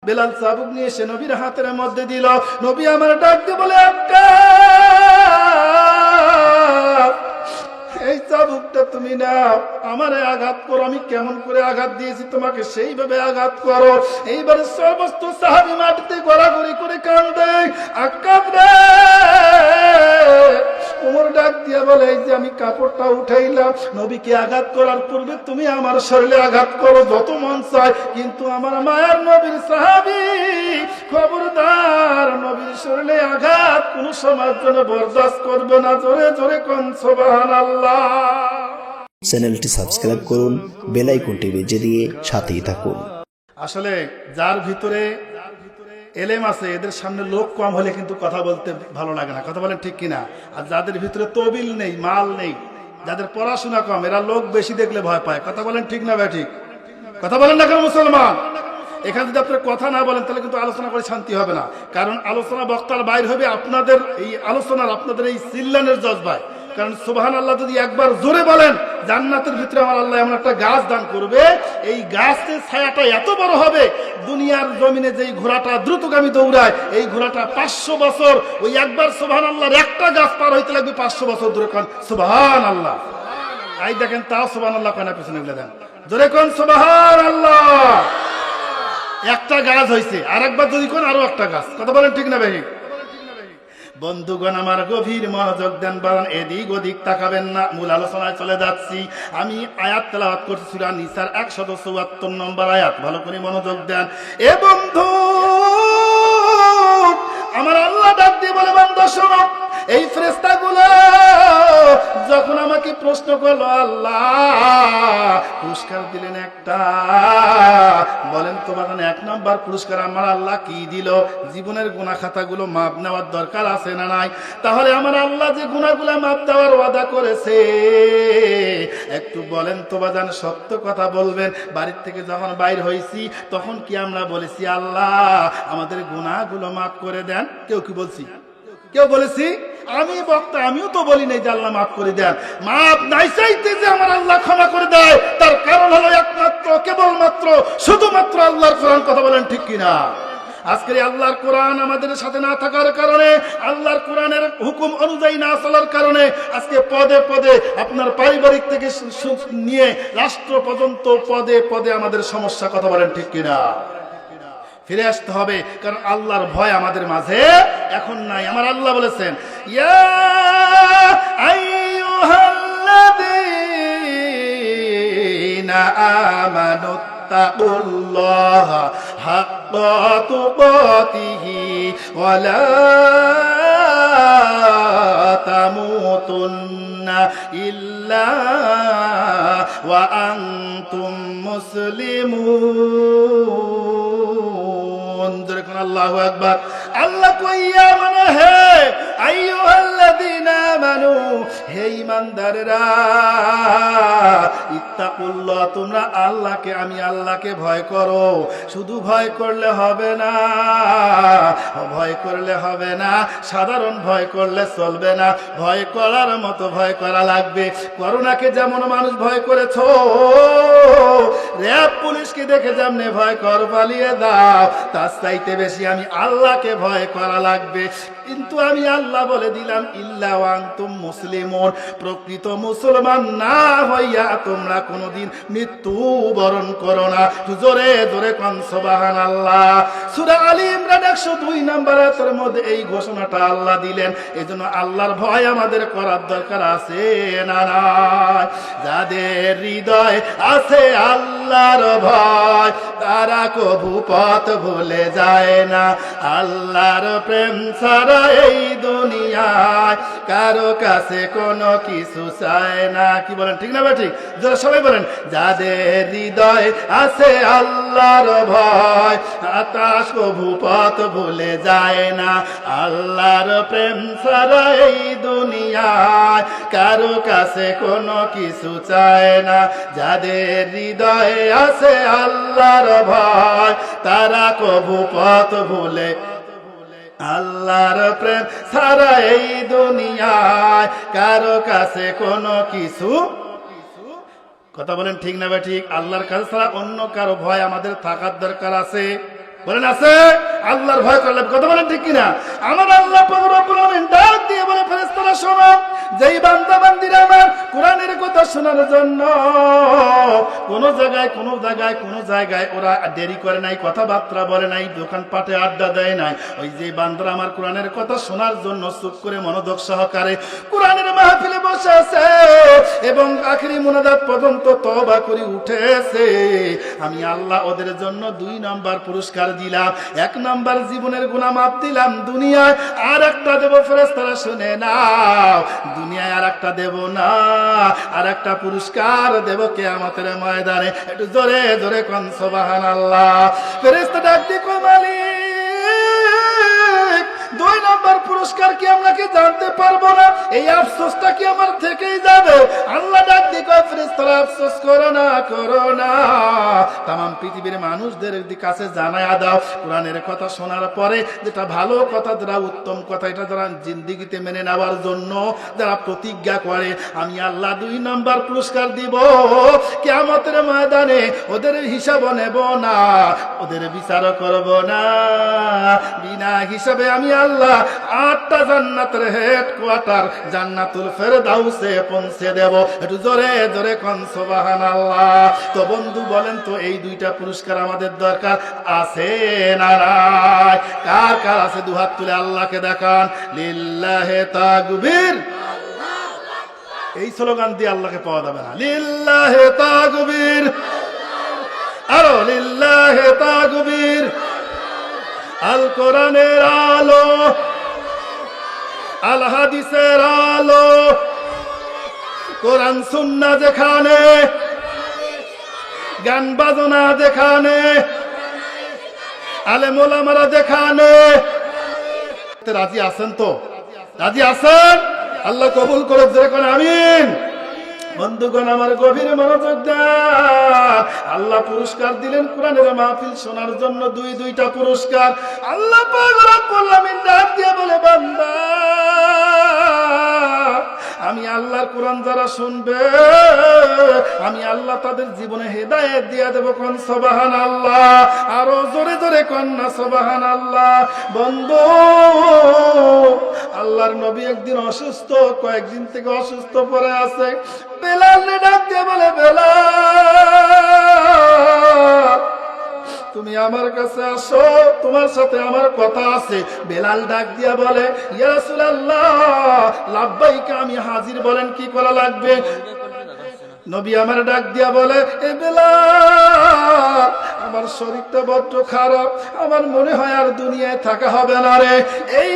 বেলাল চাবুক নিয়ে এসে নবীর হাতের মধ্যে দিল। নবী আমার ডাক দিয়ে বলে, আক্কা, এই চাবুকটা তুমি নাও, আমারে আঘাত করো। আমি কেমন করে আঘাত দিয়েছি তোমাকে সেইভাবে আঘাত করো। এইবারে সমস্ত সাহাবী মাটিতে গড়াগড়ি করে কান্দে। আক্কা রে, ওমর ডাক দিয়া বলে, এই যে আমি কাপড়টা উঠাইলাম, নবীকে আঘাত করার পূর্বে তুমি আমার শরীরে আঘাত করো যত মন চায়, কিন্তু আমার মায়ের নবীর সাহাবী, খবরদার নবীর শরীরে আঘাত কোন সময়ের জন্য বরদাস্ত করবে না। জোরে জোরে কোন সুবহানাল্লাহ। চ্যানেলটি সাবস্ক্রাইব করুন, বেল আইকনটি বেজে দিয়ে সাথেই থাকুন। আসলে যার ভিতরে এলেম আছে, এদের সামনে লোক কম হলে কিন্তু কথা বলতে ভালো লাগে না। কথা বলেন ঠিক কিনা? আর যাদের ভিতরে তবিল নেই, মাল নেই, যাদের পড়াশোনা কম, এরা লোক বেশি দেখলে ভয় পায়। কথা বলেন ঠিক না? ঠিক কথা বলেন না কেন মুসলমান? এখানে যদি আপনার কথা না বলেন তাহলে কিন্তু আলোচনা করে শান্তি হবে না। কারণ আলোচনা বক্তার বাইর হবে আপনাদের এই আলোচনার, আপনাদের এই চিল্লানের জজবায়। কারণ সুবহানাল্লাহ যদি একবার জোরে বলেন, জান্নাতের ভিতরে আমার আল্লাহ এমন একটা গাছ দান করবে, এই গাছের ছায়াটা এত বড় হবে, দুনিয়ার জমিনে যেই ঘোড়াটা দ্রুতগামী দৌড়ায়, এই ঘোড়াটা 500 বছর ওই একবার সুবহানাল্লাহর একটা গাছ পার হইতে লাগবে 500 বছর। দূরে কোন সুবহানাল্লাহ। এই দেখেন, তাও সুবহানাল্লাহ কেন পিছনে গেলে দেন, জোরে কোন সুবহানাল্লাহ। একটা গাছ হয়েছে, আর একবার যদি কোন আরো একটা গাছ। কথা বলেন ঠিক না ভাই? বন্ধুগণ আমার, গভীর মনোযোগ দেন, বারান এদিক ওদিক তাকাবেন না। মূল আলোচনায় চলে যাচ্ছি। আমি আয়াত তেলাওয়াত করছি সূরা নিসার 174 নম্বর আয়াত। ভালো করে মনোযোগ দেন। এ বন্ধু, আমার আল্লাহ ডাক দিয়ে বলে, বান্দা শোনো, এই ফেরেশতাগুলো যখন আমাকে প্রশ্ন করলো, আল্লাহ পুরস্কার দিলেন একটা, বলেন তো বাজান, 1 নম্বর পুরস্কার আমার আল্লাহ কি দিল? জীবনের গুনাহ খাতাগুলো মাপ নেওয়ার দরকার আছে না নাই? তাহলে আমার আল্লাহ যে গুনাহগুলো মাপ দেওয়ার ওয়াদা করেছে, একটু বলেন তো বাজান, সত্য কথা বলবেন। বাড়ির থেকে যখন বাইর হয়েছি তখন কি আমরা বলেছি, আল্লাহ আমাদের গুনাহগুলো মাফ করে দেন? কেউ কি বলছি? কেউ বলেছি? আমি বক্তা, আমিও তো বলি নাই যে আল্লাহ মাফ করে দেন। মাফ নাই চাইতে যে আমার আল্লাহ ক্ষমা করে দেয়, তার কারণ হলো একমাত্র, কেবলমাত্র, শুধুমাত্র আল্লাহর কোরআন। কথা বলেন ঠিক কিনা? আজকের আল্লাহর কোরআন আমাদের সাথে না থাকার কারণে, আল্লাহর কোরআনের হুকুম অনুযায়ী না চলার কারণে আজকে পদে পদে, আপনার পারিবারিক থেকে নিয়ে রাষ্ট্র পর্যন্ত পদে পদে আমাদের সমস্যা। কথা বলেন ঠিক কিনা? ফিরে আসতে হবে, কারণ আল্লাহর ভয় আমাদের মাঝে এখন নাই। আমার আল্লাহ বলেছেন, ইয়া আইয়ুহাল্লাযীনা আমানু তাকুল্লাহা হাক্কা তুকাতিহি ওয়া লা তামুতুন্না ইল্লা ওয়া আনতুম মুসলিমুন। আল্লাহু আকবার। আল্লাহ কইয়া মানে, হে আইয়ুহাল্লাযীনা আমানু, হে ঈমানদাররা, ইত্তাকুল্লাহ, তোমরা আল্লাহকে, আমি আল্লাহকে ভয় করো। শুধু ভয় করলে হবে না, ভয় করলে হবে না, সাধারণ ভয় করলে চলবে না, ভয় করার মতো ভয় করা লাগবে। করোনাকে যেমন মানুষ ভয় করেছো, র‍্যাব পুলিশকে দেখে যেমনে ভয় কর, পালিয়ে দাও, তার চাইতে বেশি আমি আল্লাহকে ভয় করা লাগবে। কিন্তু আমি আল্লাহ বলে দিলাম, ইল্লা ওয়া আনতুম মুসলিমুন, প্রকৃত মুসলমান না হইয়া তোমরা কোনদিন মৃত্যু বরণ করো না। জোরে জোরে কোন সুবহানাল্লাহ। সূরা আলী ইমরান 102 নম্বর আয়াতের মধ্যে এই ঘোষণাটা আল্লাহ দিলেন। এজন্য আল্লাহর ভয় আমাদের করার দরকার আছে না নাই? যাদের হৃদয় আছে আল্লাহর ভয়, তারা কবু পথ ভুলে যায় না। আল্লাহর প্রেম ছাড়া এই দুনিয়ায় কারো কাছে কোনো কিছু চায় না। কি বলেন ঠিক না ভাই? ঠিক, যারা সবাই বলেন, যাদের হৃদয় আছে আল্লাহর ভয়, আকাশ কবু পথ ভুলে যায় না। আল্লাহর প্রেম ছাড়া এই দুনিয়ায় কারো কাছে কোনো কিছু চায় না। যাদের হৃদয়ে আছে আল্লাহর ভয়, তারা কবু পথ ভুলে, আল্লাহর প্রেম ছাড়া এই দুনিয়ায় কারো কাছে কোনো কিছু। কথা বলেন ঠিক না ভাই? ঠিক। আল্লাহর কাছে ছাড়া অন্য কারো ভয় আমাদের থাকার দরকার আছে বলেন আছে? আল্লাহর ভয় করলে কথা বলেন ঠিক কিনা? আমার আল্লাহ পাক রব্বুল আলামিন ডাক দিয়ে বলে ফেরেশতারা শোনো, যেই বান্দা বান্দিরা আমার কোরআনের কথা শোনার জন্য কোন জায়গায় ওরা দেরি করে নাই, কথাবার্তা বলে নাই, দোকানপাটে আড্ডা দেয় নাই, ওই যে বান্দারা আমার কোরআনের কথা শোনার জন্য চুপ করে মনোযোগ সহকারে কোরআনের মাহফিলে বসে আছে এবং আখিরি মুনাজাত পর্যন্ত তওবা করে উঠেছে, আমি আল্লাহ ওদের জন্য 2 নাম্বার পুরস্কার দিলাম। 1 নাম্বার জীবনের গুনাহ মাফ দিলাম দুনিয়ায়, আর একটা দেব ফেরেশতারা শুনে নাও, দুনিয়ায় আর একটা দেব না, আর একটা পুরস্কার দেব কিয়ামতের ময়দানে। একটু জোরে জোরে কোন সুবহানাল্লাহ। ফেরেশতা ডাক দিয়ে কয় মালিক, 2 নাম্বার পুরস্কার কি আমরা কি জানতে পারবো না? এই আফসোসটা কি আমার থেকেই যাবে? আল্লাহ ডাক দিয়ে কয় ফেরেশতারা আফসোস করো না, তামাম পৃথিবীর মানুষদের কাছে জানায়া দাও, কোরআনের কথা শোনার পরে যেটা ভালো কথা, যেটা উত্তম কথা, এটা যারা জিন্দেগিতে মেনে নেওয়ার জন্য যারা প্রতিজ্ঞা করে, আমি আল্লাহ 2 নাম্বার পুরস্কার দিব কিয়ামতের ময়দানে। ওদের হিসাব নেব না, ওদের বিচার করব না, বিনা হিসাবে আমি আল্লাহ 8টা জান্নাতের হেডকোয়ার্টার জান্নাতুল ফেরদাউসে পৌঁছে দেব। একটু জোরে জোরে কোন সুবহানাল্লাহ। তো বন্ধু বলেন তো, এই 2টা পুরস্কার আমাদের দরকার আছে না নাই? কার কার আছে? 2 হাত তুলে আল্লাহকে দেখান। লিল্লাহে তাকবীর। এই স্লোগান দিয়ে আল্লাহকে পাওয়া যাবে না। লিল্লাহে তাকবীর, আরো লিল্লাহে তাকবীর। আল কোরআনের আলো, আল হাদিসের আলো, কোরআন সুন্নাহ যেখানে, গান বাজনা যেখানে, আলেম ওলামারা যেখানে। রাজি আছেন তো? রাজি আছেন? আল্লাহ কবুল করে যেরকম আমিন। বন্ধুগণ আমার গভীর মনোযোগ দেন। আল্লাহ পুরস্কার দিলেন কোরআনের মাহফিল শোনার জন্য 2টা পুরস্কার। আল্লাহ পাক রব্বুল আমিন ডাক দিয়ে বলে, বান্দা আমি আল্লাহর কোরআন যারা শুনবে, আমি আল্লাহ তাদের জীবনে হেদায়েত দিয়ে দেব। কোন সুবহানাল্লাহ। আরো জোরে জোরে কোন না সুবহানাল্লাহ। বন্ধু, আল্লাহর নবী একদিন অসুস্থ, কয়েকদিন থেকে অসুস্থ পড়ে আছে। বেলালকে ডাক দিয়ে বলে, বেলাল তুমি আমার কাছে আসো, তোমার সাথে আমার কথা আছে। বেলাল ডাক দিয়া বলে, ইয়া রাসূলুল্লাহ লাব্বাইক, আমি হাজির, বলেন কি করা লাগবে? নবী আমার ডাক দিয়া বলে, এ বেলাল আমার শরীরটা বড্ড খারাপ, আমার মনে হয় আর দুনিয়ায় থাকা হবে না রে। এই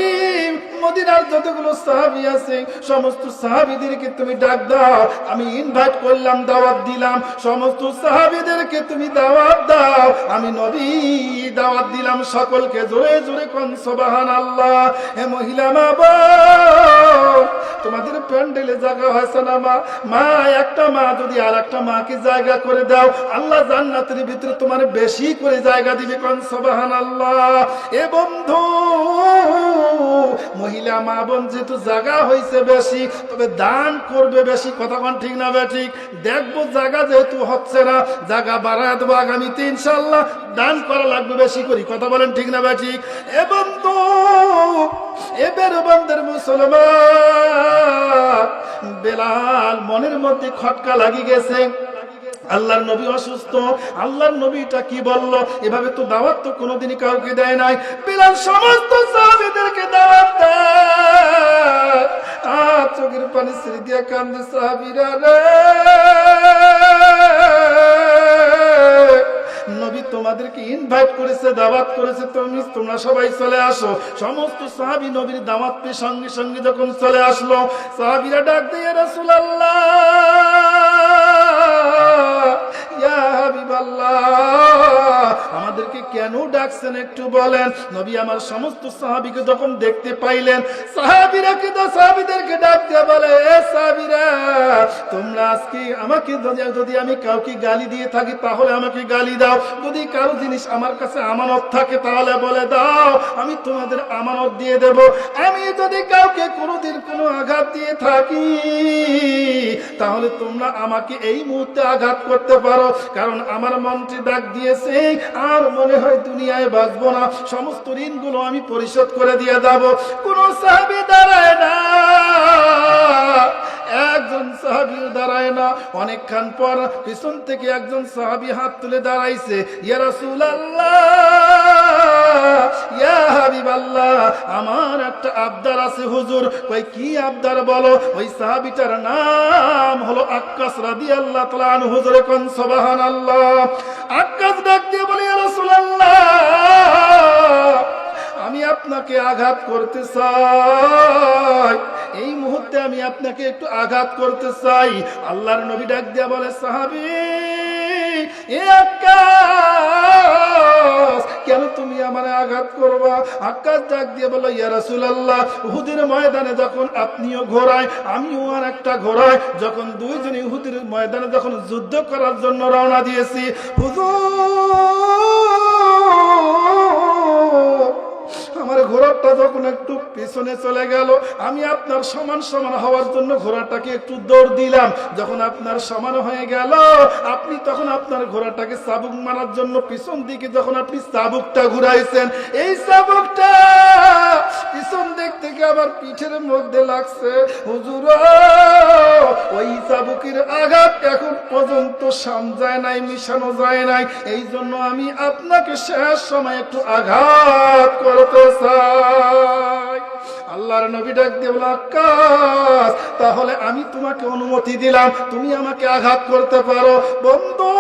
মদিনার যতগুলো সাহাবী আছে সমস্ত সাহাবীদেরকে তুমি ডাক দাও, আমি ইনভাইট করলাম, দাওয়াত দিলাম, সমস্ত সাহাবীদেরকে তুমি দাওয়াত দাও, আমি নবী দাওয়াত দিলাম সকলকে। জোরে জোরে কোন সুবহানাল্লাহ। হে মহিলা মা বোন, তোমাদের প্যান্ডেলে জায়গা হয়েছে না মা? মা একটা মা যদি আর একটা মাকে জায়গা করে দাও, আল্লাহ জান্নাতের ভিতরে তোমার বেশি করে জায়গা দিবে। কোন সুবহানাল্লাহ। এ বন্ধু, মহিলা মা বোন যেহেতু জায়গা হয়েছে বেশি, তবে দান করবে বেশি। কথা কোন ঠিক না ঠিক? দেখবো জায়গা যেহেতু হচ্ছে না, জায়গা বাড়ায় দেবো আগামীতে ইনশাল্লাহ, দান করা লাগবে বেশি করি। কথা বলেন ঠিক না ঠিক? এ বন্ধু, এবার বন্ধের মুসলমান বেলাল মনের মধ্যে খটকা লাগি গেছে। আল্লাহর নবী অসুস্থ, আল্লাহর নবীটা কি বললো? এভাবে তো দাওয়াত তো কোনোদিনই কাউকে দেয় নাই। বেলাল সমস্ত সাহাবীদেরকে দাওয়াত দেয়, আর চোখের পানি ছেড়ে দিয়ে কান্দে, সাহাবীরা রে, নবী তোমাদেরকে ইনভাইট করেছে, দাওয়াত করেছে, তোমরা সবাই চলে আসো। সমস্ত সাহাবী নবীর দাওয়াত পেয়ে সঙ্গে সঙ্গে যখন চলে আসলো, সাহাবীরা ডাক দিয়ে, রাসূলুল্লাহ, ইয়া হাবিবাল্লাহ, আমাদেরকে কেন ডাকছেন একটু বলেন। নবী আমার সমস্ত সাহাবীকে যখন দেখতে পাইলেন, সাহাবীদেরকে ডাক দিয়ে বলে, এ সাহাবীরা, তোমরা আজকে আমাকে যদি আমি কাউকে গালি দিয়ে থাকি তাহলে আমাকে গালি দাও, যদি কারো জিনিস আমার কাছে আমানত থাকে তাহলে বলে দাও, আমি তোমাদের আমানত দিয়ে দেব। আমি যদি কাউকে কোনোদিন কোনো আঘাত দিয়ে থাকি তাহলে তোমরা আমাকে এই মুহূর্তে আঘাত করতে পারো, কারণ আমার আমার মনটি ডাক দিয়েছে, আর মনে হয় দুনিয়ায় বাঁচবো না, সমস্ত ঋণগুলো আমি পরিশোধ করে দিয়ে যাব। কোন সাহাবী দাঁড়ায় না, একজন সাহাবী দাঁড়ায় না। অনেকক্ষণ পর পিছন থেকে একজন সাহাবী হাত তুলে দাঁড়াইছে, ইয়া রাসূলুল্লাহ, ইয়া হাবিবাল্লাহ, আমার একটা আবদার আছে হুজুর। কই কি আবদার বলো? ওই সাহাবীটার নাম হলো আক্কাস রাদিয়াল্লাহু তাআলা আনহু। হুজুরে কোন সুবহানাল্লাহ। আক্কাস ডাক দিয়ে বলে, ইয়া রাসূলুল্লাহ, আমি আপনাকে আঘাত করতে চাই, এই মুহূর্তে আমি আপনাকে একটু আঘাত করতে চাই। আল্লাহর নবী ডাক দিয়া বলে, সাহাবী, এ আক্কাস, কেন তুমি আমারে আঘাত করবা? আক্কাস ডাক দিয়ে বলো, ইয়া রাসূলুল্লাহ, উহুদের ময়দানে যখন আপনিও ঘোড়ায় আমিও আর একটা ঘোড়ায়, যখন দুইজনই উহুদের ময়দানে যখন যুদ্ধ করার জন্য রওনা দিয়েছি, হুজুর, আমার ঘোড়াটা যখন একটু পিছনে চলে গেল, আমি আপনার সমান সমান হওয়ার জন্য ঘোড়াটাকে একটু দৌড় দিলাম। যখন আপনার সমান হয়ে গেল, আপনি তখন আপনার ঘোড়াটাকে চাবুক মারার জন্য পিছন দিকে যখন আপনি চাবুকটা ঘুরাইছেন, এই চাবুকটা পিছন দিক থেকে আমার পিঠের মধ্যে লাগছে। হুজুর, ওই চাবুকের আঘাত এখন পর্যন্ত সামজায় নাই, মিশানো যায় নাই, এই জন্য আমি আপনাকে শেষ সময় একটু আঘাত করতে চাই। আল্লাহর নবী ডাক দিয়ে বলে, আক্কাস, তাহলে আমি তোমাকে অনুমতি দিলাম, তুমি আমাকে আঘাত করতে পারো। বন্ধু,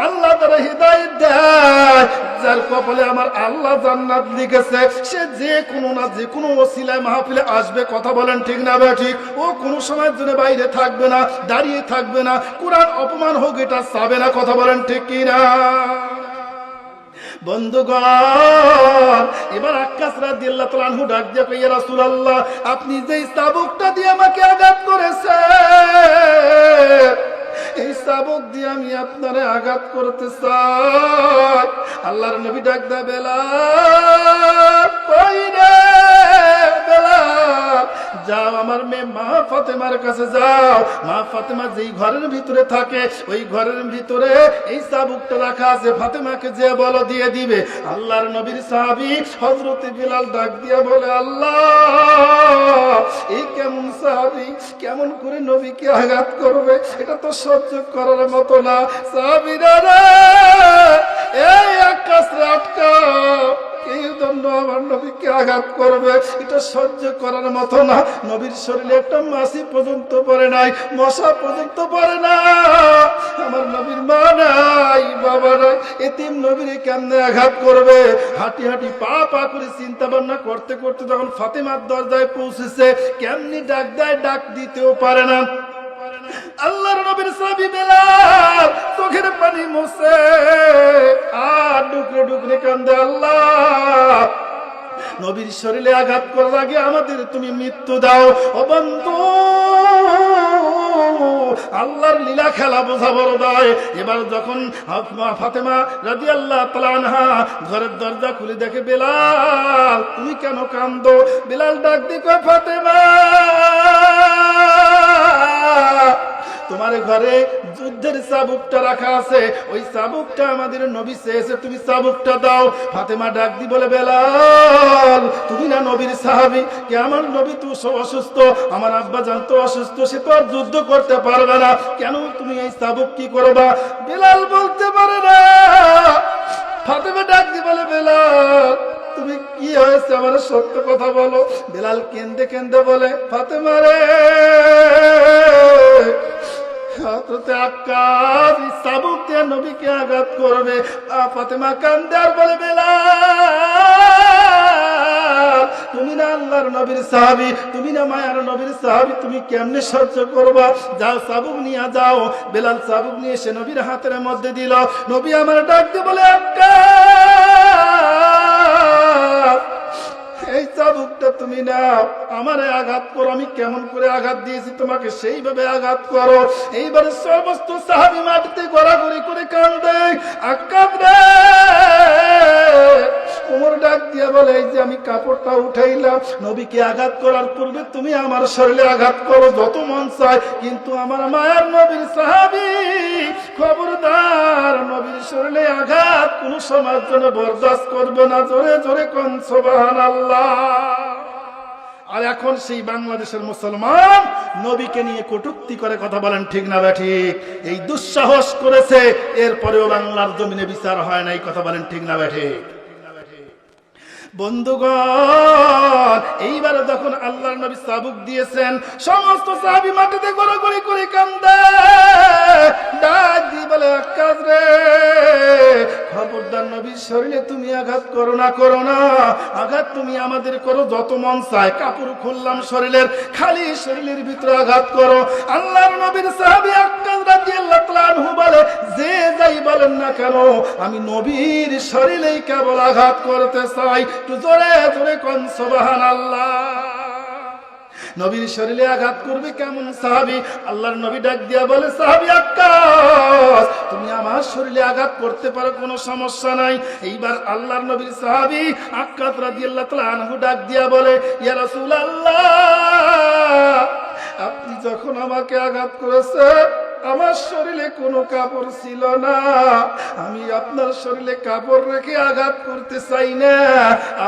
আল্লাহ তারা হিদায়াত দেয়, যার কপালে আমার আল্লাহ জান্নাত লিখেছে, সে যে কোনো না যে কোনো ওসিলায় মাহফিলে আসবে। কথা বলেন ঠিক না বে ঠিক? ও কোনো সময়ের জন্য বাইরে থাকবে না, দাঁড়িয়ে থাকবে না, কোরআন অপমান হোক এটা চাবে না। কথা বলেন ঠিক কি না? বন্ধুগণ, এবার আক্কাস রাদিয়াল্লাহু তাআলা আনহু ডাক দিয়ে কই, ইয়া রাসূলুল্লাহ, আপনি যেই চাবুকটা দিয়ে আমাকে আঘাত করেছেন, এই চাবুক দিয়ে আমি আপনারে আঘাত করতে চাই। আল্লাহর নবী ডাক দেয়, বেলাল, কই রে বেলাল, যাও আমার মেয়ে মা ফাতেমার কাছে যাও। মা ফাতেমা যেই ঘরের ভিতরে থাকে, ওই ঘরের ভিতরে এই চাবুকটা রাখা আছে, ফাতেমাকে যে বলো দিয়ে দিবে। আল্লাহর নবীর সাহাবী হযরত বিলাল ডাক দিয়া বলে, আল্লাহ, এই কেমন সাহাবী, কেমন করে নবীকে আঘাত করবে? এটা তো সহ্য করার মতো না। সাহাবীরা রে, এই আকাশ আটকাও, এই জন্য আমার নবীকে আঘাত করবে, এটা সহ্য করার মতো না। নবীর শরীরে একটা মাছি পর্যন্ত পড়ে নাই, মশা পর্যন্ত পড়ে না, আমার নবীর মা নাই, বাবা নাই, এতিম নবীরে কেমনে আঘাত করবে? হাঁটি হাঁটি পা পা করে চিন্তা ভাবনা করতে করতে যখন ফাতেমার দরজায় পৌঁছেছে, কেমনি ডাক দেয়, ডাক দিতেও পারে না। আল্লাহর নবীর সাহাবী বেলাল চোখের পানি মুছে আর ডুকরে ডুকরে কান্দে, আল্লাহ, নবীর শরীরে আঘাত করার আগে আমাদের তুমি মৃত্যু দাও। ও বন্ধু, আল্লাহর লীলা খেলা বোঝা বড় দায়। এবার যখন ফাতেমা রাদিয়াল্লাহু তাআলা আনহা ঘরের দরজা খুলে দেখে, বেলাল, তুমি কেন কান্দো? বেলাল ডাক দিয়ে কয়, ফাতেমা, তোমার ঘরে যুদ্ধের চাবুকটা রাখা আছে, ওই চাবুকটা আমাদের নবী চেয়েছে, তুমি চাবুকটা দাও। ফাতেমা ডাক দি বলে, বেলাল, তুমি না নবীর সাহাবী, কে আমার নবী তো অসুস্থ, আমার আব্বা জান তো অসুস্থ, সে তো আর যুদ্ধ করতে পারবে না, কেন তুমি এই চাবুক কি করবা? বেলাল বলতে পারে না। ফাতেমা ডাক দি বলে, বেলাল, তুমি কি হয়েছে আমার সত্য কথা বলো। বেলাল কেন্দে কেন্দে বলে, ফাতেমা রে, আক্কাস চাবুক দিয়ে নবীকে আঘাত করবে। ফাতেমা কান্দে আর বলে, বেলাল, তুমি না আল্লাহর নবীর সাহাবী, তুমি না মায়ার নবীর সাহাবী, তুমি কেমনে সহ্য করবা? যাও চাবুক নিয়ে যাও। বেলাল চাবুক নিয়ে এসে নবীর হাতের মধ্যে দিল। নবী আমার ডাক দিয়ে বলে, আক্কাস, এই চাবুকটা তুমি নাও, আমারে আঘাত করো, আমি কেমন করে আঘাত দিয়েছি তোমাকে সেইভাবে আঘাত করো। এইবারে সমস্ত সাহাবী মাটিতে গড়াগড়ি করে কান্দে। আক্কাস রে, ওমর ডাক দিয়া বলে এই যে আমি কাপড়টা উঠাইলাম, নবীকে আঘাত করার পূর্বে তুমি আমার শরীরে আঘাত করো যত মন চায়, কিন্তু আমার মায়ের নবীর সাহাবী খবরদার নবীর শরীরে আঘাত কোন সময়ের জন্য বরদাস্ত করবে না। জোরে জোরে কোন সুবহানাল্লাহ। আর এখন সেই বাংলাদেশের মুসলমান নবীকে নিয়ে কটূক্তি করে কথা বলেন, ঠিক না ঠিক? এই দুঃসাহস করেছে, এরপরেও বাংলার জমিনে বিচার হয় না, এই কথা বলেন, ঠিক না ঠিক? বন্ধুগণ, এইবার যখন আল্লাহর নবী চাবুক দিয়েছেন, সমস্ত সাহাবী মাটিতে গড়াগড়ি করে কান্দে, ডাক দিয়ে বলে আক্কাস রে, খবরদার নবীর শরীরে তুমি আঘাত করো না, করো না আঘাত, তুমি আমাদের করো যত মন চায়, কাপড় খুললাম শরীরের, খালি শরীরের ভিতরে আঘাত করো। আল্লাহর নবীর সাহাবী আক্কাস রাদিয়াল্লাহু তাআলা আনহু বলে, যে যাই বলেন না কেন আমি নবীর শরীরেই কেবল আঘাত করতে চাই। একটু জোরে জোরে কোন সুবহানাল্লাহ। নবীর শরীরে আঘাত করবে কেমন সাহাবী? আল্লাহর নবী ডাক দিয়া বলে, সাহাবী আক্কাস তুমি আমার শরীরে আঘাত করতে পারো, কোনো সমস্যা নাই। এইবার আল্লাহর নবীর সাহাবী আক্কাস রাদিয়াল্লাহু তাআলা আনহু ডাক দিয়া বলে, ইয়া রাসূলুল্লাহ, আপনি যখন আমাকে আঘাত করেছেন আমার শরীরে কোনো কাপড় ছিল না, আমি আপনার শরীরে কাপড় রেখে আঘাত করতে চাই না,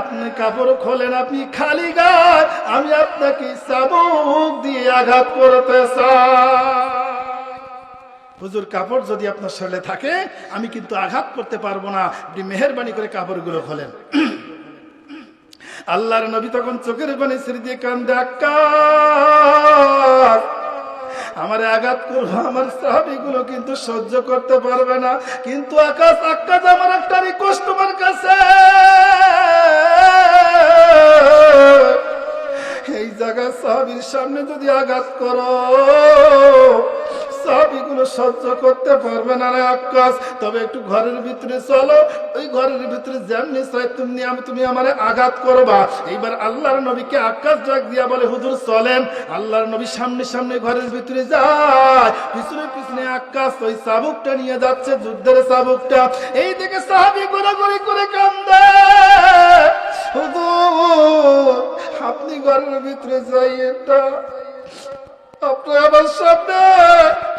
আপনি কাপড় খোলেন, আপনি খালি গায়ে, আমি আপনাকে চাবুক দিয়ে আঘাত করতে চাই। হুজুর কাপড় যদি আপনার শরীরে থাকে আমি কিন্তু আঘাত করতে পারবো না, আপনি মেহেরবানি করে কাপড়গুলো খোলেন। আল্লাহর নবী তখন চোখের পানি ছেড়ে দিয়ে কান্দে, আক্কাস আমারে আঘাত করবো, আমার সাহাবীগুলো কিন্তু সহ্য করতে পারবে না, কিন্তু আকাশ আমার একটা রিকোয়েস্ট তোমার কাছে, এই জায়গায় সাহাবীর সামনে যদি আঘাত করো সাহাবীগুলো সহ্য করতে পারবে না রে আক্কাস, তবে একটু ঘরের ভিতরে চলো, ওই ঘরের ভিতরে যেমনি চাই তুমি আমারে আঘাত করবা। এইবার আল্লাহর নবীকে আক্কাস ডাক দিয়া বলে, হুজুর চলেন। আল্লাহর নবী সামনে সামনে ঘরের ভিতরে যায়, পিছনে পিছনে আক্কাস ওই চাবুকটা নিয়ে যাচ্ছে, যুদ্ধের চাবুকটা। এই দিকে সাহাবী গোড়াগড়ি করে কান্দে, হুজুর আপনি ঘরের ভিতরে যাই, এটা আপনি আমার সামনে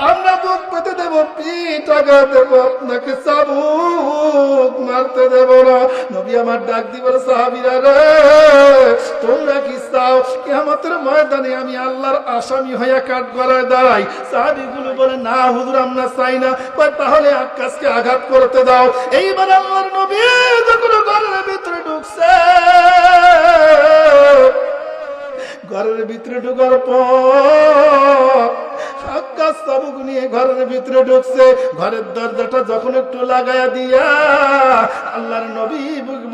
আমরা বুক পেতে দেবো, পিঠ আঘাত দেবো, আপনাকে চাবুক মারতে দেব না। নবী আমার ডাক দিব, সাহাবীরা রে তোমরা কি চাও কিয়ামতের ময়দানে আমি আল্লাহর আসামি হয়ে কাঠগড়ায় দাঁড়াই? সাহাবীগুলো বলে, না হুজুর আমরা চাই না। তাহলে আক্কাসকে আঘাত করতে দাও। এইবার আল্লাহর নবী যখন ঘরের ভিতরে ঢুকছে, ঘরের ভিতরে ঢোকার পর আক্কাস চাবুক নিয়ে ঘরের ভিতরে ঢুকছে, ঘরের দরজাটা যখন একটু লাগায়া দিয়া আল্লাহর নবী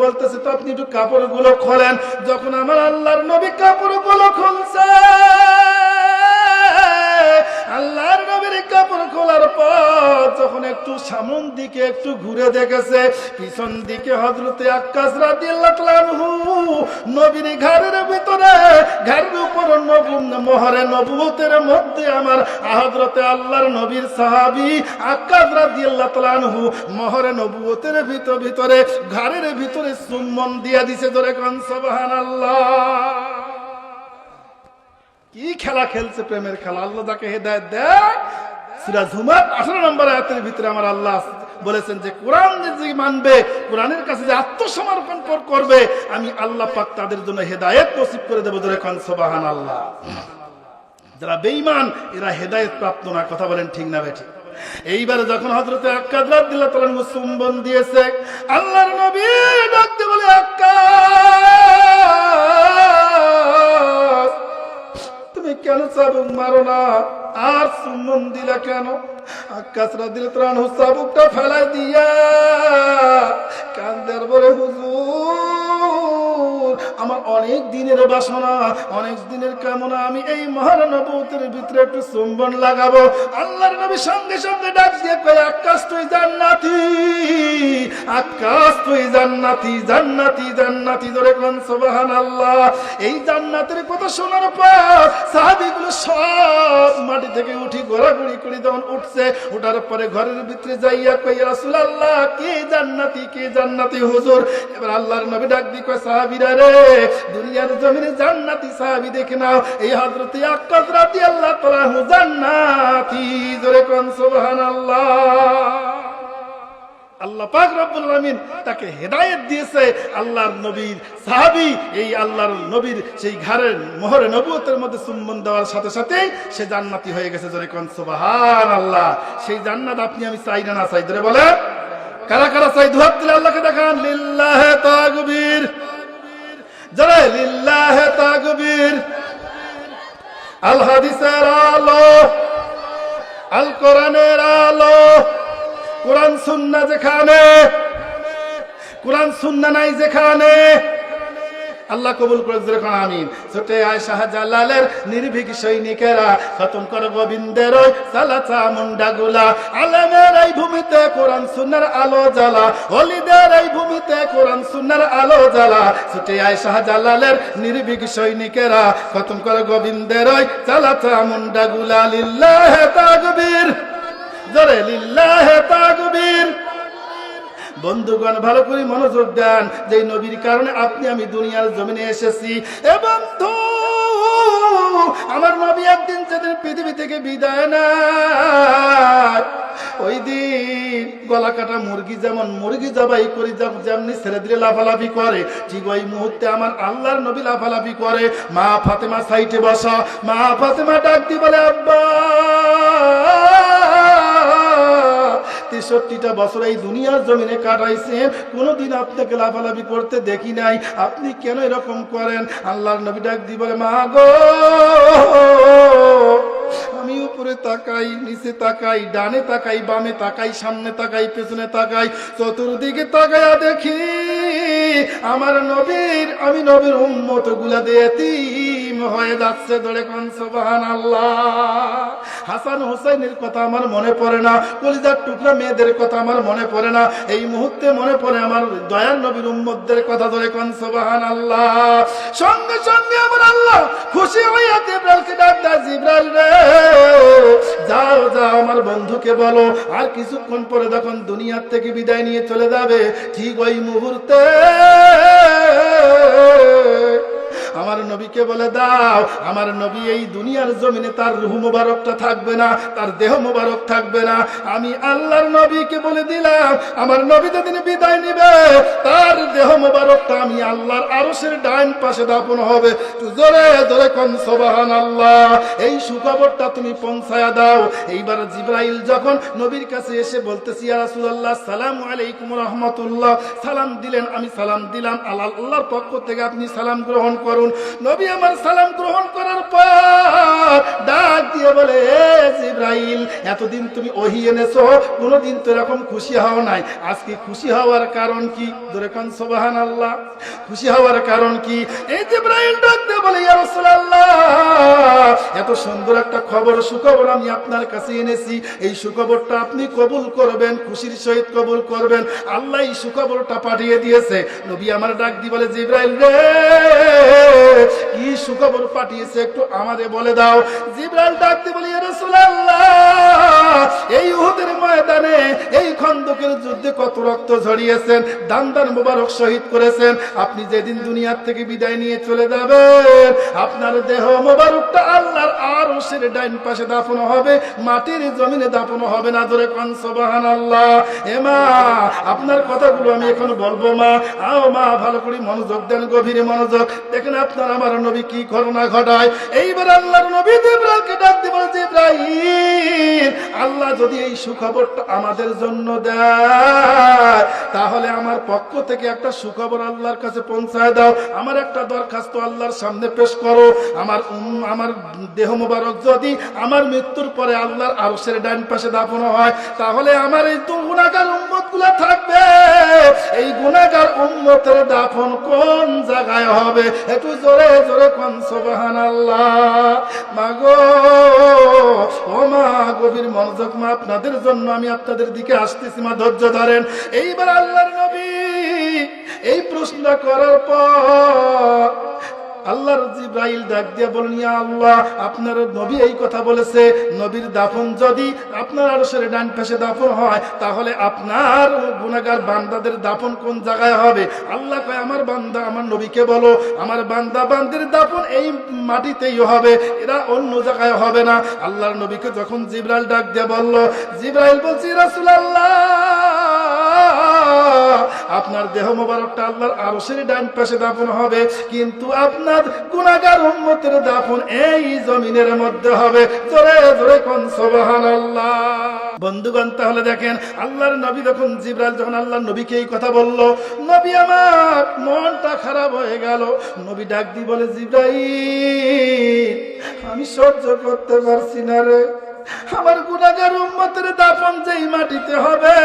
বলতেছে, তো আপনি একটু কাপড়গুলো খোলেন। যখন আমার আল্লাহর নবী কাপড়গুলো খুলছে, আল্লাহর নবীর কাপড় খোলার পর যখন একটু সামন দিকে একটু ঘুরে দেখেছে, পিছন দিকে হযরতে আক্কাস রাদিয়াল্লাহু তাআলা আনহু নবীর ঘরের ভিতরে, ঘরের উপর মোহরে নবুয়তের মধ্যে আমার হযরতে আল্লাহর নবীর সাহাবী আক্কাস রাদিয়াল্লাহু তাআলা আনহু মোহরে নবুয়তের ভিতরে ঘরের ভিতরে চুম্বন দিয়া দিছে। জোরে কোন সুবহানাল্লাহ। কি খেলা খেলছে, প্রেমের খেলা। আল্লাহ যাকে হেদায়েত দেয়, সূরা জুমার 18 নম্বর আয়াতের ভিতরে আমার আল্লাহ বলেছেন যে কোরআন যে মানবে, কোরআনের কাছে যে আত্মসমর্পণ করবে, আমি আল্লাহ পাক তাদের জন্য হেদায়েত নসিব করে দেব। জোরে কোন সুবহানাল্লাহ। যারা বেঈমান এরা হেদায়েত প্রাপ্ত না, কথা বলেন ঠিক না বেঠিক? এইবারে যখন হযরতে আক্কাস রাদিয়াল্লাহু তাআলা আনহু চুম্বন দিয়েছে, আল্লাহর নবী ডাকতে বলে, আক্কাস তুমি কেন চাবুক মারো না, আর চুম্বন দিলা কেন? আক্কাস রাদিয়াল্লাহু তাআলা আনহু চাবুকটা ফেলাই দিয়া কান্দার বলে, হুজুর আমার অনেক দিনের বাসনা, অনেক দিনের কামনা, আমি এই মহানবুয়তের ভিতরে একটু চুম্বন লাগাবো। আল্লাহর নবী সঙ্গে সঙ্গে ডাক দিয়ে কয়, আক্কাস তুই জান্নাতি, আক্কাস কাজ তুই জান্নাতি জান্নাতি জান্নাতি, ধরে কোন সুবহানাল্লাহ। এই জান্নাতের কথা শোনার পর সাহাবীগুলো সব মাটি থেকে উঠি ঘোরাঘুরি করে যখন উঠছে, ওঠার পরে ঘরের ভিতরে যাইয়া কই ইয়া রাসূলুল্লাহ কে জান্নাতি কে জান্নাতি হুজুর। এবার আল্লাহর নবী ডাক দিয়ে কয় সাহাবীরা রে, দুনিয়ার জমিনে জান্নাতি সাহাবী দেখে নাও, এই হযরত আক্কাস রাদিয়াল্লাহু তাআলা জান্নাতি, ধরে কোন সুবহানাল্লাহ। আল্লাহ পাক রব্বুল আলামিন তাকে হেদায়েত দিয়েছে, আল্লাহর নবীর সাহাবী এই আল্লাহর নবীর সেই ঘরের মোহরে নবুয়তের মধ্যে চুম্বন দেওয়ার সাথে সাথে সে জান্নাতি হয়ে গেছে, জোরে কোন সুবহানাল্লাহ। সেই জান্নাত আপনি আমি চাই না, না চাই, ধরে বলে কারা কারা চাই? দুহাত তুলে আল্লাহকে দেখান, লিল্লাহে তাকবীর, জোরে লিল্লাহে তাকবীর। আল হাদিসের আলো, আল কোরআনের আলো, কোরআন সুন্নাহ যেখানে, কোরআন সুন্নাহ নাই যেখানে, আল্লাহ কবুল করে যখন আমিন। ছোটে আয়েশা জালালের নির্ভীক সৈনিকেরা খতম করে গোবিন্দের ওই সালাচা মুন্ডাগুলা, আলেমের এই ভূমিতে কোরআন সুন্নাহর আলো জ্বালা, ওলিদের এই ভূমিতে কোরআন সুন্নাহর আলো জ্বালা। ছোটে আয়েশা জালালের নির্ভীক সৈনিকেরা খতম করে গোবিন্দের ওই সালাচা মুন্ডাগুলা, লিল্লাহে তাকবীর, জোরে লিল্লাহে তাকবীর। বন্ধুগণ ভালো করে মনোযোগ দেন, যে নবীর কারণে আপনি আমি দুনিয়ার জমিনে এসেছি। এবং তো আমার নবী একদিন যেদিন পৃথিবী থেকে বিদায় নেয়, ওই দিন গলা কাটা মুরগি যেমন মুরগি জবাই করি যেমনি ছেড়ে দিলে লাফালাফি করে, ঠিক ওই মুহূর্তে আমার আল্লাহর নবী লাফালাফি করে। মা ফাতেমা সাইটে বসা, মা ফাতেমা ডাক দি বলে আব্বা 63টা বছর এই দুনিয়ার জমিনে কাটাইছেন, কোনদিন আপনাকে লাফালাফি করতে দেখি নাই, আপনি কেন এরকম করেন? আল্লাহর নবী ডাক দি বলে মা গো, আমি উপরে তাকাই, নিচে তাকাই, ডানে তাকাই, বামে তাকাই, সামনে তাকাই, পেছনে তাকাই, চতুর্দিকে তাকাইয়া দেখি আমার নবীর, আমি নবীর উম্মত গুলা দিয়ে এতিম হয়ে যাচ্ছে, ধরে কোন সুবহানাল্লাহ। হাসান হুসাইনের কথা আমার মনে পড়ে না, কলিজার টুকরা মেয়েদের কথা আমার মনে পড়ে না, এই মুহূর্তে মনে পড়ে আমার দয়ার নবীর উম্মতদের কথা, ধরে কোন সুবহানাল্লাহ। সঙ্গে সঙ্গে আমার আল্লাহ খুশি হইয়া জিবরাইলকে ডাক দেয়, জিবরাইল রে যাও যাও আমার বন্ধুকে বলো আর কিছুক্ষণ পরে যখন দুনিয়ার থেকে বিদায় নিয়ে চলে যাবে, ঠিক ওই মুহূর্তে আমার নবীকে বলে দাও আমার নবী এই দুনিয়ার জমিনে তার রূহ মুবারকটা থাকবে না, তার দেহ মুবারক থাকবে না। আমি আল্লাহর নবীকে বলে দিলাম আমার নবী যেদিন বিদায় নিবে তার দেহ মুবারকটা আমি আল্লাহর আরশের ডান পাশে দাফন হবে। জোরে জোরে কোন সুবহানাল্লাহ। এই সুখবরটা তুমি পৌঁছায়া দাও। এইবার জিবরাইল যখন নবীর কাছে এসে বলতেছি ইয়া রাসূলুল্লাহ আসসালামু আলাইকুম ওয়া রাহমাতুল্লাহ, সালাম দিলেন, আমি সালাম দিলাম, আল্লাহর পক্ষ থেকে আপনি সালাম গ্রহণ করুন। নবী আমার সালাম গ্রহণ করার পর ডাক দিয়ে বলে এ জিবরাইল, এতদিন তুমি ওহী এনেছো, কোনদিন তো এরকম খুশি হও নাই, আজকে খুশি হওয়ার কারণ কি? জোরে কোন সুবহানাল্লাহ। খুশি হওয়ার কারণ কি? এই জিবরাইল ডাক দিয়ে বলে ইয়া রাসূলুল্লাহ এত সুন্দর একটা খবর, সুখবর আমি আপনার কাছে এনেছি, এই সুখবরটা আপনি কবুল করবেন, খুশির সহিত কবুল করবেন। আল্লাহ এই সুখবরটা পাঠিয়ে দিয়েছে। নবী আমার ডাক দিয়ে বলে জিবরাইল রে কি সুখবর পাঠিয়েছে একটু আমারে বলে দাও। জিবরাইল ডাক দিয়ে বলে ইয়া রাসূলুল্লাহ এই উহুদের ময়দানে এই খন্দকের যুদ্ধে কত রক্ত ঝরিয়েছেন, দান দান মুবারক শহীদ করেছেন, আপনি যেদিন দুনিয়ার থেকে বিদায় নিয়ে চলে যাবেন আপনার দেহ মুবারকটা আল্লাহর আরশের ডান পাশে দাফন হবে, মাটির জমিনে দাফন হবে না। ধরে কোন সুবহানাল্লাহ। এ মা আপনার কথাগুলো আমি এখন বলবো মা, আও মা ভালো করে মনোযোগ দেন, গভীরে মনোযোগ দেখেন আপনার আমার নবী কি ঘটনা ঘটায়। এইবার আল্লাহর নবী জিবরাইলকে ডাক দিয়ে বলে জিবরাইল আল্লাহ যদি এই সুখবরটা আমাদের জন্য দেয় তাহলে আমার পক্ষ থেকে একটা সুখবর আল্লাহর কাছে পৌঁছায় দাও, আমার একটা দরখাস্ত আল্লাহর সামনে পেশ করো। আমার দেহ মুবারক যদি আমার মৃত্যুর পরে আল্লাহর আরশের ডান পাশে দাফন হয় তাহলে আমার এই তো গুনাহগার উম্মতগুলো থাকবে, এই গুনাহগার উম্মতের দাফন কোন জায়গায় হবে? একটু জোরে জোরে কোন সুবহানাল্লাহ। মাগো ও মা, গভীর মনোযোগ মা, আপনাদের জন্য আমি আপনাদের দিকে আসতেছি মা, ধৈর্য ধরেন। এইবার আল্লাহর নবী এই প্রশ্ন করার পর আল্লাহর জিবরাইল ডাক দিয়ে বলেন, ইয়া আল্লাহ, আপনার নবী এই কথা বলেছে, নবীর দাফন যদি আপনার আরশের ডান পাশে দাফন হয়, তাহলে আপনার গুনাহগার বান্দাদের দাফন কোন জায়গায় হবে? আল্লাহ কয়, আমার বান্দা আমার নবীকে বলো, আমার বান্দা বান্দির দাফন এই মাটিতেই হবে, এরা অন্য জায়গায় হবে না। আল্লাহর নবীকে যখন জিবরাইল ডাক দিয়ে বলল, জিবরাইল বলছে, রাসূলুল্লাহ, আপনার দেহ মোবারকটা আল্লাহর আরশের ডান পাশে দাফন হবে, কিন্তু আপনার গুনাহগার উম্মতের দাফন এই জমিনের মধ্যে হবে। জোরে জোরে কোন সুবহানাল্লাহ। বন্ধুগণ, তাহলে দেখেন আল্লাহর নবী যখন জিবরাইল যখন আল্লাহর নবীকে এই কথা বলল, নবী আমার মনটা খারাপ হয়ে গেল। নবী ডাক দিয়ে বলে, জিবরাইল, আমি সহ্য করতে পারছি না রে, আমার গুনাহগার উম্মতের দাফন যেই মাটিতে হবে,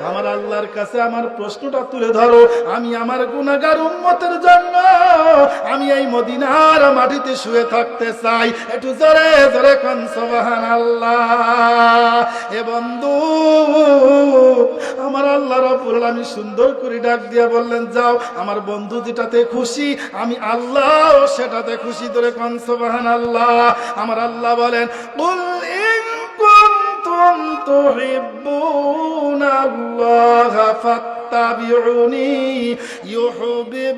আমার আল্লাহর কাছে আমার প্রশ্নটা তুলে ধরো, আমি আমার গুনাহগার উম্মতের জন্য আমি এই মদিনার মাটিতে শুয়ে থাকতে চাই। একটু জোরে জোরে কোন সুবহানাল্লাহ। এ বন্ধু, আমার আল্লাহ রাব্বুল আলামিন সুন্দর করে ডাক দিয়ে বললেন, যাও, আমার বন্ধু যেটাতে খুশি আমি আল্লাহ সেটাতে খুশি। ধরে কোন সুবহানাল্লাহ। আমার আল্লাহ বলেন, কুল ইন কুনতুম তুহিব্বুনাল্লাহ ফাত্তাবিউনি ইউহিব্বুকুমুল্লাহ।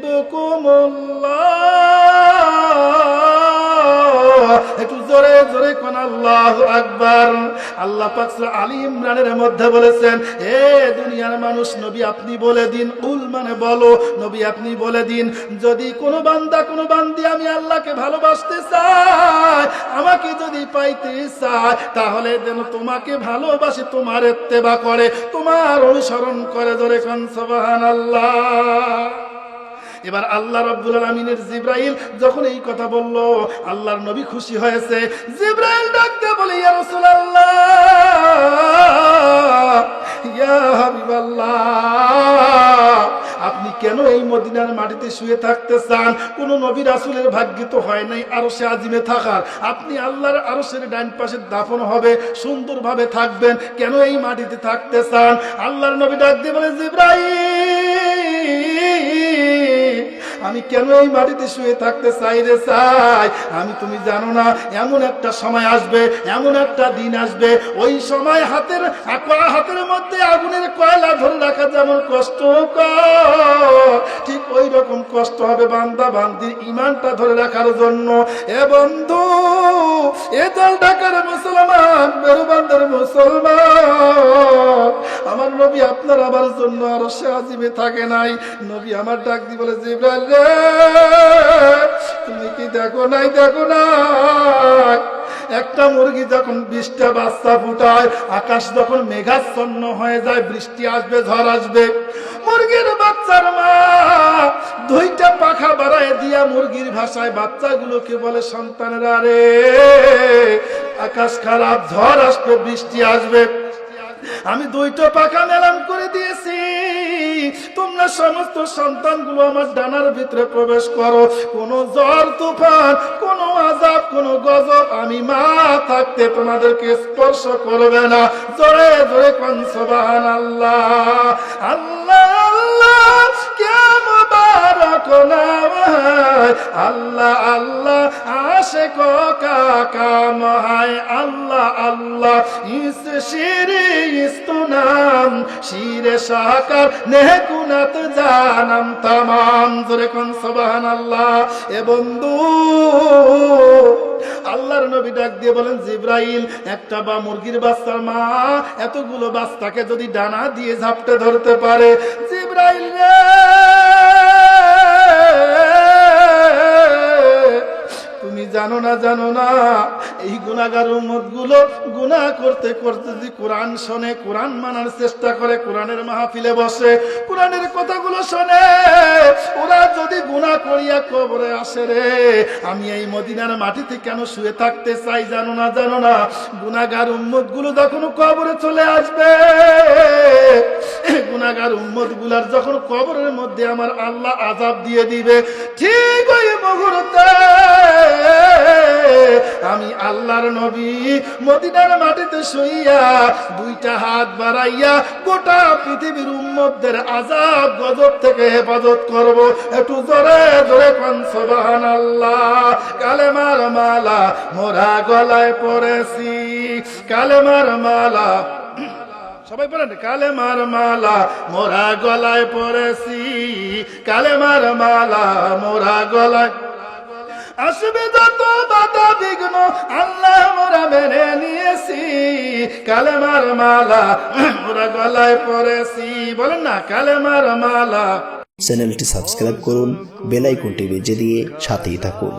একটু জোরে জোরে কোন আল্লাহু আকবার। আল্লাহ পাক সূরা আলী ইমরানের মধ্যে বলেছেন, হে দুনিয়ার মানুষ, নবী আপনি বলে দিন, কুল মানে বলো, নবী আপনি বলে দিন, যদি কোনো বান্দা কোনো বান্দি আমি আল্লাহকে ভালোবাসতে চাই, আমাকে যদি পাইতে চায়, তাহলে যেন তোমাকে ভালোবাসে, তোমার ইত্তেবা করে, তোমার অনুসরণ করে। জোরে কোন সুবহানাল্লাহ। এবার আল্লাহ রাব্বুল আলামিনের জিবরাইল যখন এই কথা বলল, আল্লাহর নবী খুশি হয়েছে। জিবরাইল ডাকতে বলে, ইয়া রাসূলুল্লাহ, ইয়া হাবিবাল্লাহ, আপনি কেন এই মদিনার মাটিতে শুয়ে থাকতে চান? কোন নবী রাসূলের ভাগ্য তো হয় নাই আরশে আজিমে থাকার, আপনি আল্লাহর আরশের ডান পাশে দাফন হবে, সুন্দরভাবে থাকবেন, কেন এই মাটিতে থাকতে চান? আল্লাহর নবী ডাক দিয়ে বলে, জিবরাইল, আমি কেন এই মাটিতে শুয়ে থাকতে চাই রে চাই? আমি, তুমি জানো না, এমন একটা সময় আসবে, এমন একটা দিন আসবে, ওই সময় হাতের মধ্যে আগুনের কয়লা ধরে রাখা যেমন কষ্টকর, ঠিক ওই রকম কষ্ট হবে বান্দা বান্দির ইমানটা ধরে রাখার জন্য। এ বন্ধু, এ দল ঢাকার মুসলমান, বেরুবান্দার মুসলমান, আমার নবী আপনার আমার জন্য আরশে আজিমে থাকে নাই। নবী আমার ডাক দিয়ে বলে, জিবরাইল রে, তুমি কি দেখো নাই? দেখো নাই, একটা মুরগি যখন 20টা বাচ্চা ফুটায়, আকাশ যখন মেঘাচ্ছন্ন হয়ে যায়, বৃষ্টি আসবে, ঝড় আসবে, মুরগির বাচ্চার মা 2টা পাখা বাড়ায় দিয়া মুরগির ভাষায় বাচ্চাগুলোকে বলে, সন্তানেরা রে, আকাশ খারাপ, ঝড় আসবে, বৃষ্টি আসবে, আমি 2টা পাখা মেলান করে দিয়েছি, তোমরা সমস্ত সন্তানগুলো আমার ডানার ভিতরে প্রবেশ করো, কোন ঝড় তুফান, কোন আযাব, কোন গজব আমি মা থাকতে তোমাদেরকে স্পর্শ করবে না। জোরে জোরে কোন সুবহানাল্লাহ। আল্লাহ আল্লাহ, কে মুবারক নাম হায়, আল্লাহ আল্লাহ, আশিক কাকা মহায়, আল্লাহ আল্লাহ, ইস শিরি ইস্তুনাম, শিরে সাকার নেকুনাত জানাম তামাম। জোরে কোন সুবহানাল্লাহ। এ বন্ধু, আল্লাহর নবী ডাক দিয়ে বলেন, জিবরাইল, একটা বা মুরগির বাচ্চার মা এতগুলো বাচ্চাকে যদি ডানা দিয়ে ঝাপটে ধরতে পারে, জিবরাইল রে, তুমি জানো না, জানো না, এই গুনাহগার উম্মতগুলো গুনাহ করতে করতে যদি কোরআন শোনে, কোরআন মানার চেষ্টা করে, কোরআনের মাহফিলে বসে, কোরআনের কথাগুলো শোনে, ওরা যদি গুনাহ করিয়া কবরে আসে রে, আমি এই মদিনার মাটিতে কেন শুয়ে থাকতে চাই? জানো না, জানো না, গুনাহগার উম্মতগুলো যখন কবরে চলে আসবে, গুনাহগার উম্মত গুলার যখন কবরের মধ্যে আমার আল্লাহ আযাব দিয়ে দিবে, ঠিক ওই মুহূর্তে আমি আল্লাহর নবী মদিনার মাটিতে শুইয়া দুইটা হাত বাড়াইয়া গোটা পৃথিবীর উম্মতদের আযাব গজব থেকে হেফাজত করব। একটু জোরে জোরে কোন সুবহানাল্লাহ। কালেমার মালা মোরা গলায় পরেছি, কালেমার মালা, সবাই বলেন, কালেমার মালা মোরা গলায় পরেছি, কালেমার মালা মোরা গলায়। আসবে যত বাধা বিঘ্ন আল্লাহ মোরা মেনে নিয়েছি, কালেমার মালা মোরা গলায় পরেছি। বলেন না, কালেমার মালা। চ্যানেলটি সাবস্ক্রাইব করুন, বেল আইকনটি বেজে দিয়ে সাথেই থাকুন।